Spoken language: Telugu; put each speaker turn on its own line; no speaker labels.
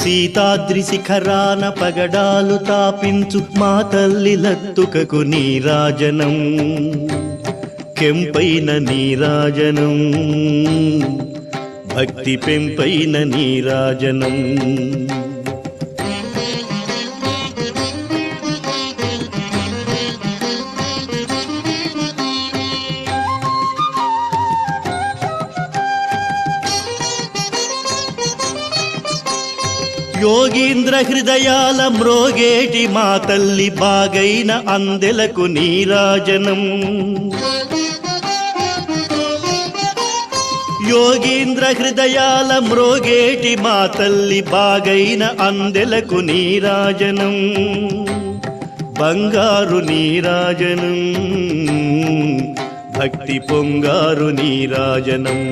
సీతాద్రి శిఖరాన పగడాలు తాపించు మా తల్లి లత్తుకకు నీరాజనం, కెంపైన నీరాజనం, భక్తి పెంపైన నీరాజనం. యోగీంద్ర హృదయాల మ్రోగేటి మా తల్లి బాగైన అందెలకు నీరాజనం, యోగీంద్ర హృదయాల మ్రోగేటి మా తల్లి బాగైన అందెలకు నీరాజనం, బంగారు నీరాజనం, భక్తి పొంగారు నీరాజనం.